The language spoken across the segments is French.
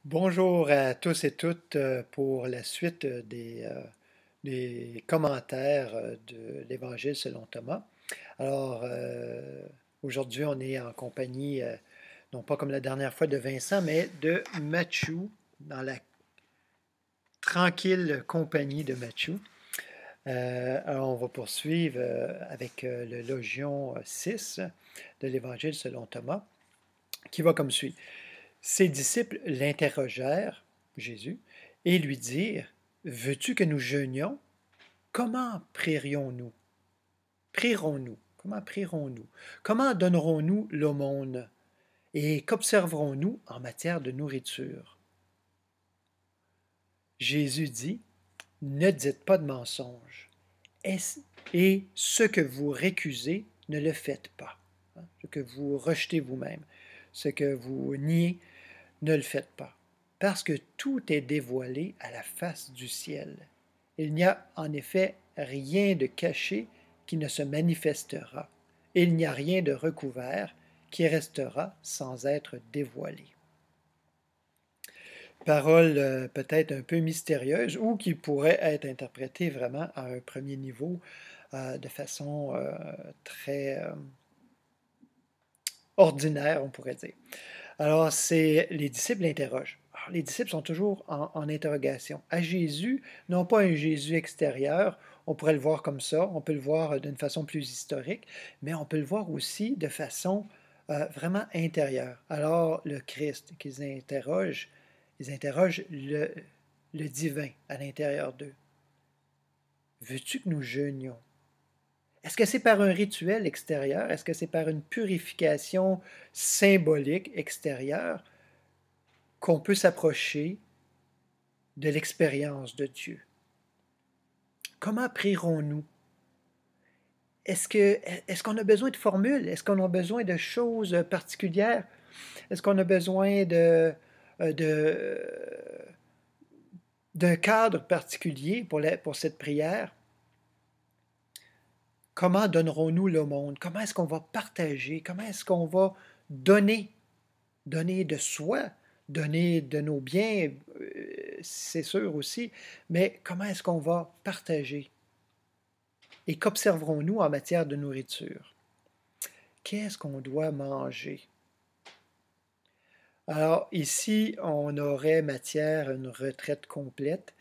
Bonjour à tous et toutes pour la suite des commentaires de l'Évangile selon Thomas. Alors, aujourd'hui, on est en compagnie, non pas comme la dernière fois de Vincent, mais de Mathieu, dans la tranquille compagnie de Mathieu. Alors, on va poursuivre avec le Logion 6 de l'Évangile selon Thomas, qui va comme suit. Ses disciples l'interrogèrent, Jésus, et lui dirent, veux-tu que nous jeûnions? Comment prierions-nous? Prierons-nous? Comment prierons-nous? Comment donnerons-nous l'aumône? Et qu'observerons-nous en matière de nourriture? Jésus dit, ne dites pas de mensonge. Et ce que vous récusez, ne le faites pas. Ce que vous rejetez vous-même, ce que vous niez, ne le faites pas, parce que tout est dévoilé à la face du ciel. Il n'y a en effet rien de caché qui ne se manifestera. Il n'y a rien de recouvert qui restera sans être dévoilé. Parole peut-être un peu mystérieuse ou qui pourrait être interprétée vraiment à un premier niveau de façon très ordinaire, on pourrait dire. Alors, c'est les disciples l'interrogent. Alors, les disciples sont toujours en interrogation. À Jésus, non pas un Jésus extérieur, on pourrait le voir comme ça, on peut le voir d'une façon plus historique, mais on peut le voir aussi de façon vraiment intérieure. Alors, le Christ ils interrogent le divin à l'intérieur d'eux. Veux-tu que nous jeûnions? Est-ce que c'est par un rituel extérieur? Est-ce que c'est par une purification symbolique extérieure qu'on peut s'approcher de l'expérience de Dieu? Comment prierons-nous? Est-ce qu'on a besoin de formules? Est-ce qu'on a besoin de choses particulières? Est-ce qu'on a besoin de, d'un cadre particulier pour cette prière? Comment donnerons-nous le monde? Comment est-ce qu'on va partager? Comment est-ce qu'on va donner? Donner de soi, donner de nos biens, c'est sûr aussi, mais comment est-ce qu'on va partager? Et qu'observerons-nous en matière de nourriture? Qu'est-ce qu'on doit manger? Alors ici, on aurait matière à une retraite complète.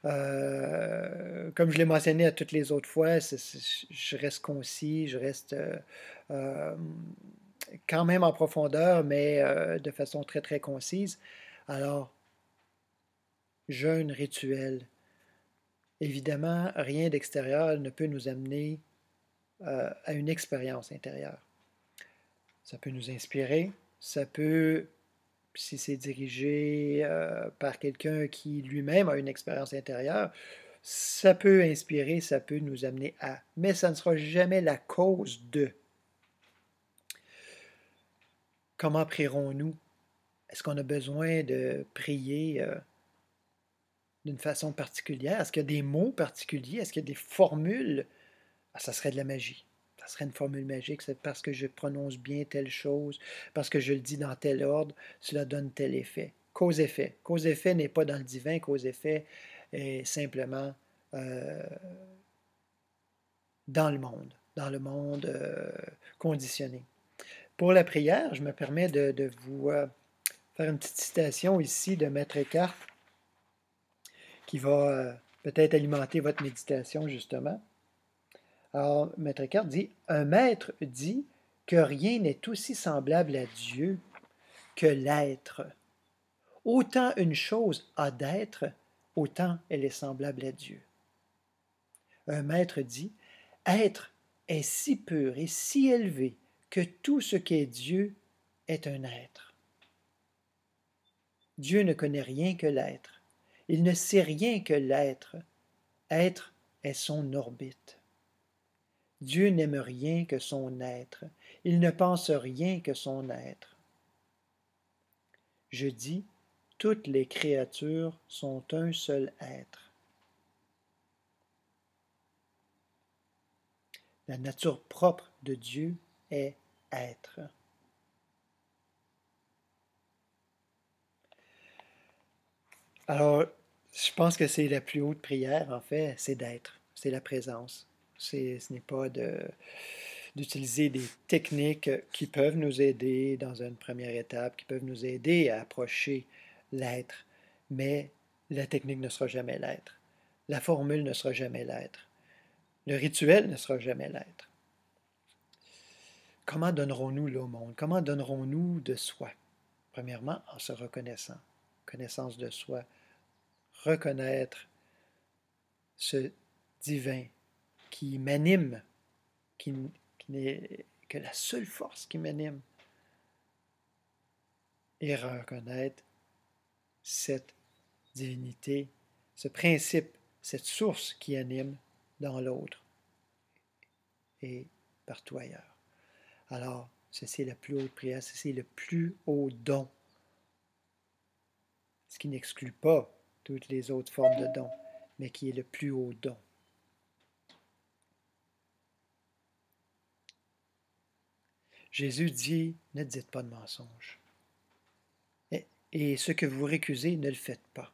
Comme je l'ai mentionné à toutes les autres fois, je reste concis, je reste euh, quand même en profondeur, mais de façon très très concise. Alors, jeûne rituel. Évidemment, rien d'extérieur ne peut nous amener à une expérience intérieure. Ça peut nous inspirer, ça peut, si c'est dirigé par quelqu'un qui lui-même a une expérience intérieure, ça peut inspirer, ça peut nous amener à. Mais ça ne sera jamais la cause de. Comment prierons-nous? Est-ce qu'on a besoin de prier d'une façon particulière? Est-ce qu'il y a des mots particuliers? Est-ce qu'il y a des formules? Ah, ça serait de la magie. Ça serait une formule magique. C'est parce que je prononce bien telle chose, parce que je le dis dans tel ordre, cela donne tel effet. Cause-effet. Cause-effet n'est pas dans le divin. Cause-effet est simplement euh, dans le monde conditionné. Pour la prière, je me permets de vous faire une petite citation ici de Maître Eckhart qui va peut-être alimenter votre méditation, justement. Alors, Maître Eckhart dit, un maître dit que rien n'est aussi semblable à Dieu que l'être. Autant une chose a d'être, autant elle est semblable à Dieu. Un maître dit, être est si pur et si élevé que tout ce qu'est Dieu est un être. Dieu ne connaît rien que l'être. Il ne sait rien que l'être. Être est son orbite. Dieu n'aime rien que son être. Il ne pense rien que son être. Je dis, toutes les créatures sont un seul être. La nature propre de Dieu est être. Alors, je pense que c'est la plus haute prière, en fait, c'est d'être, c'est la présence. Ce n'est pas d'utiliser des techniques qui peuvent nous aider dans une première étape, qui peuvent nous aider à approcher l'être, mais la technique ne sera jamais l'être. La formule ne sera jamais l'être. Le rituel ne sera jamais l'être. Comment donnerons-nous le monde? Comment donnerons-nous de soi? Premièrement, en se reconnaissant. Connaissance de soi. Reconnaître ce divin qui m'anime, qui n'est que la seule force qui m'anime. Et reconnaître cette divinité, ce principe, cette source qui anime dans l'autre et partout ailleurs. Alors, ceci est la plus haute prière, ceci est le plus haut don, ce qui n'exclut pas toutes les autres formes de dons, mais qui est le plus haut don. Jésus dit, ne dites pas de mensonges. Et ce que vous récusez, ne le faites pas,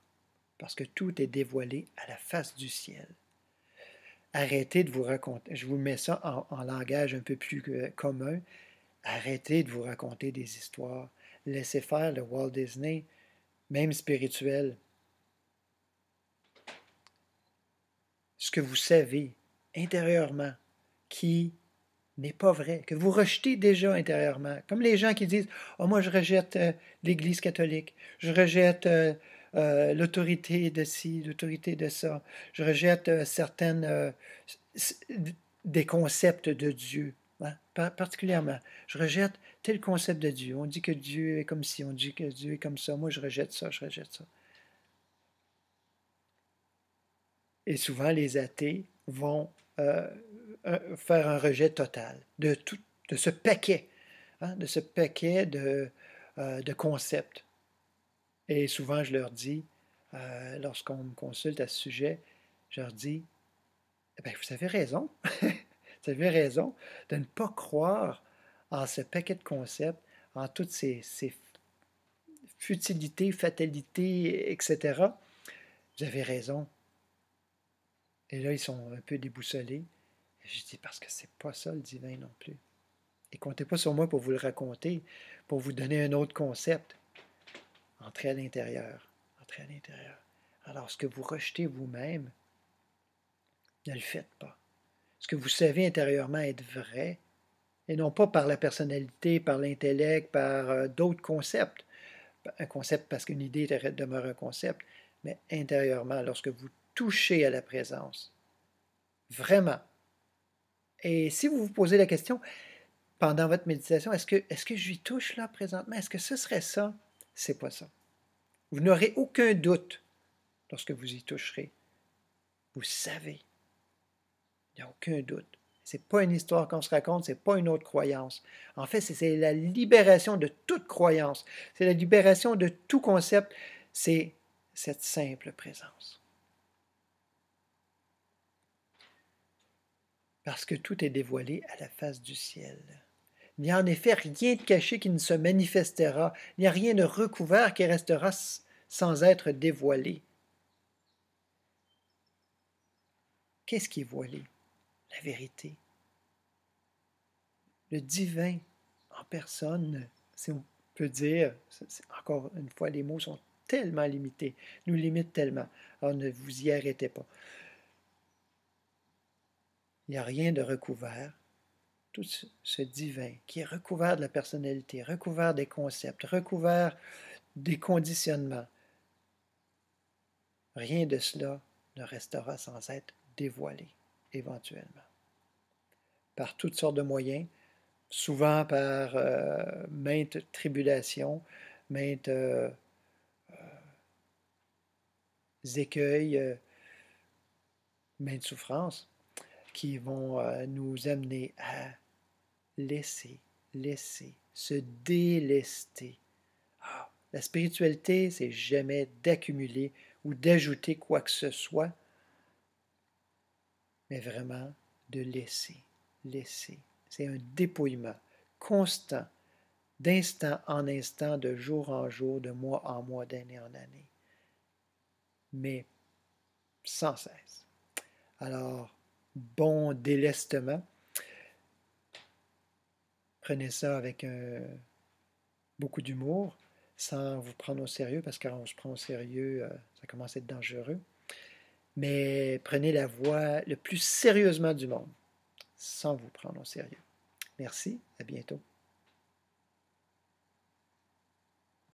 parce que tout est dévoilé à la face du ciel. Arrêtez de vous raconter, je vous mets ça en langage un peu plus commun, arrêtez de vous raconter des histoires. Laissez faire le Walt Disney, même spirituel. Ce que vous savez intérieurement qui n'est pas vrai, que vous rejetez déjà intérieurement. Comme les gens qui disent oh, moi, je rejette l'Église catholique, je rejette l'autorité de ci, l'autorité de ça, je rejette certaines des concepts de Dieu. Hein, particulièrement, je rejette tel concept de Dieu. On dit que Dieu est comme ci, on dit que Dieu est comme ça. Moi, je rejette ça, je rejette ça. Et souvent, les athées vont faire un rejet total de ce paquet, hein, de ce paquet de concepts. Et souvent, je leur dis, lorsqu'on me consulte à ce sujet, je leur dis, eh bien, vous avez raison, vous avez raison de ne pas croire en ce paquet de concepts, en toutes ces futilités, fatalités, etc. Vous avez raison. Et là, ils sont un peu déboussolés. Et je dis, parce que c'est pas ça le divin non plus. Et comptez pas sur moi pour vous le raconter, pour vous donner un autre concept. Entrez à l'intérieur. Entrez à l'intérieur. Alors, ce que vous rejetez vous-même, ne le faites pas. Ce que vous savez intérieurement être vrai, et non pas par la personnalité, par l'intellect, par d'autres concepts. Un concept parce qu'une idée demeure un concept, mais intérieurement, lorsque vous touchez à la présence, vraiment. Et si vous vous posez la question, pendant votre méditation, est-ce que je lui touche là présentement? Est-ce que ce serait ça? C'est pas ça. Vous n'aurez aucun doute lorsque vous y toucherez. Vous savez. Il n'y a aucun doute. Ce n'est pas une histoire qu'on se raconte, ce n'est pas une autre croyance. En fait, c'est la libération de toute croyance. C'est la libération de tout concept. C'est cette simple présence. Parce que tout est dévoilé à la face du ciel. Il n'y a en effet rien de caché qui ne se manifestera, il n'y a rien de recouvert qui restera sans être dévoilé. Qu'est-ce qui est voilé? La vérité. Le divin en personne, si on peut dire, encore une fois, les mots sont tellement limités, nous limitent tellement. Alors ne vous y arrêtez pas. Il n'y a rien de recouvert. Tout ce divin qui est recouvert de la personnalité, recouvert des concepts, recouvert des conditionnements, rien de cela ne restera sans être dévoilé éventuellement. Par toutes sortes de moyens, souvent par maintes tribulations, maintes écueils, maintes souffrances qui vont nous amener à laisser, se délester. Ah, la spiritualité, c'est jamais d'accumuler ou d'ajouter quoi que ce soit, mais vraiment de laisser. C'est un dépouillement constant, d'instant en instant, de jour en jour, de mois en mois, d'année en année. mais sans cesse. Alors, bon délestement. Prenez ça avec beaucoup d'humour, sans vous prendre au sérieux, parce que quand on se prend au sérieux, ça commence à être dangereux. Mais prenez la voix le plus sérieusement du monde, sans vous prendre au sérieux. Merci, à bientôt.